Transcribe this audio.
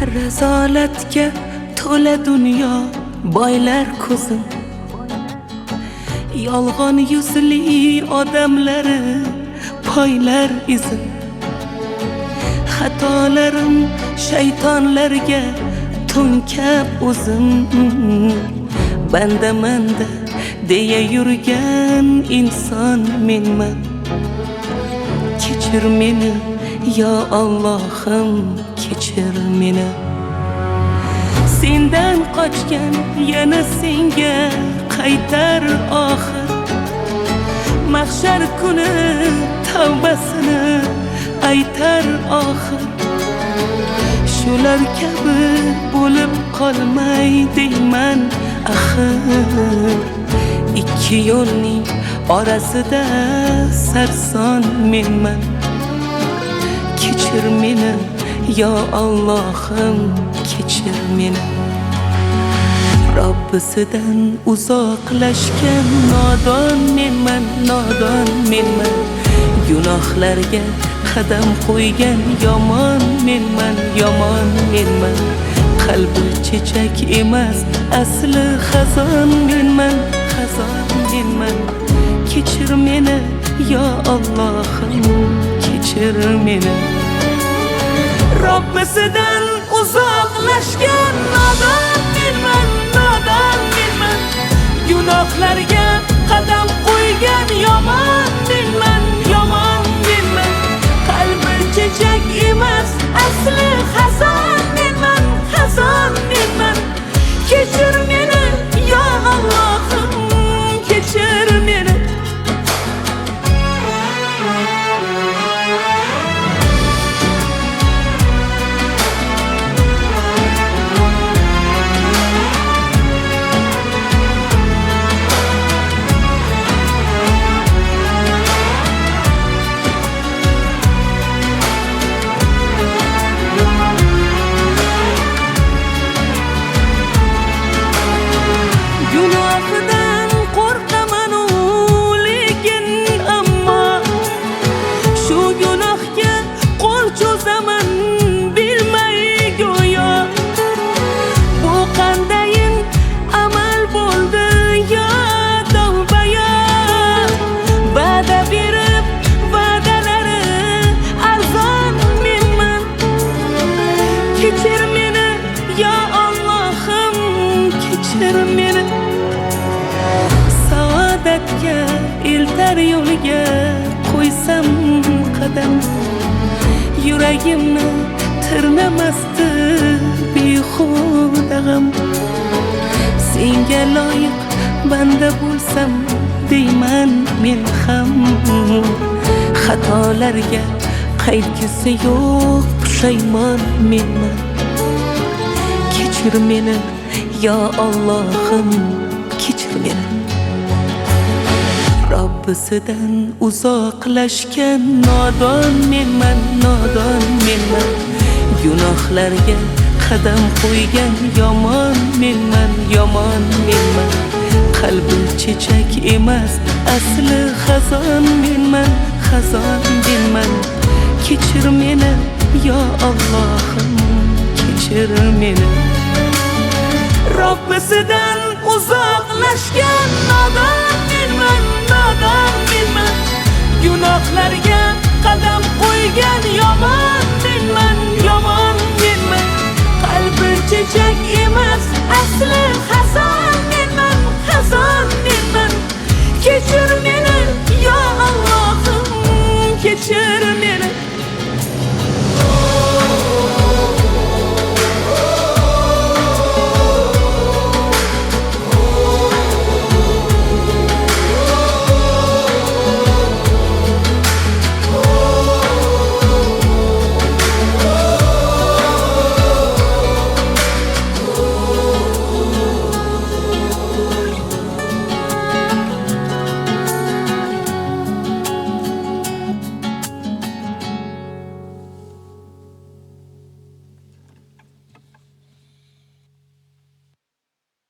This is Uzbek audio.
Razolatga to'la dunyo, boylar ko'zim, yolg'on yuzli odamlari poylar izim. Xatolarim shaytonlarga to'nkab o'zim, banda deya yurgan inson menman. Kechir meni yo Allohim, kechir meni. Sendan qochgan yana senga qaytar oxir. Mahshar kuni tavbasini aytar oxir. Shular kabi bo'lib qolmay deyman axir. Ikki yo'lning orasida sarson menman. Kechir meni yo Allohim, kechir meni. Robbisidan uzoqlashgan nodon menman, nodon menman. Gunohlarga qadam qo'ygan yomon menman, yomon menman. Qalbi chechak emas, asli xazon menman, xazon menman. Kechir meni yo Allohim, kechir meni. Robbisidan uzoqlashgan nodon menman, nodon menman. Gunohlarga qadam qo'ygan yomon menman, yomon menman. Qalbi chechak emas, asli xazon menman, xazon menman. Kechir meni yo Allohim, kechir meni. Gunohidan qo'rqaman lekin ammo shu gunohga qo'l cho'zaman bilmay go'yo. Bu qandayin amal bo'ldi yo tavbaya. Va'da berib va'dalari arzon menman. Kechir meni yo Allohim, kechir meni. Saodatga eltar yo'liga qo'ysam qadam, yuragimni tirnamasdi behuda g'am. Senga loyiq banda bo'lsam deyman men ham. Xatolarga qaytgisi yo'q pushaymon menman. Kechir meni yo Allohim, kechir meni. Robbisidan uzoqlashgan nodon menman, nodon menman. Gunohlarga qadam qo'ygan yomon menman, yomon menman. Qalbi chechak emas, asli xazon menman, xazon menman. Kechir meni yo Allohim, kechir meni. Robbisidan uzoqlashgan nodon menman, nodon menman. Gunohlarga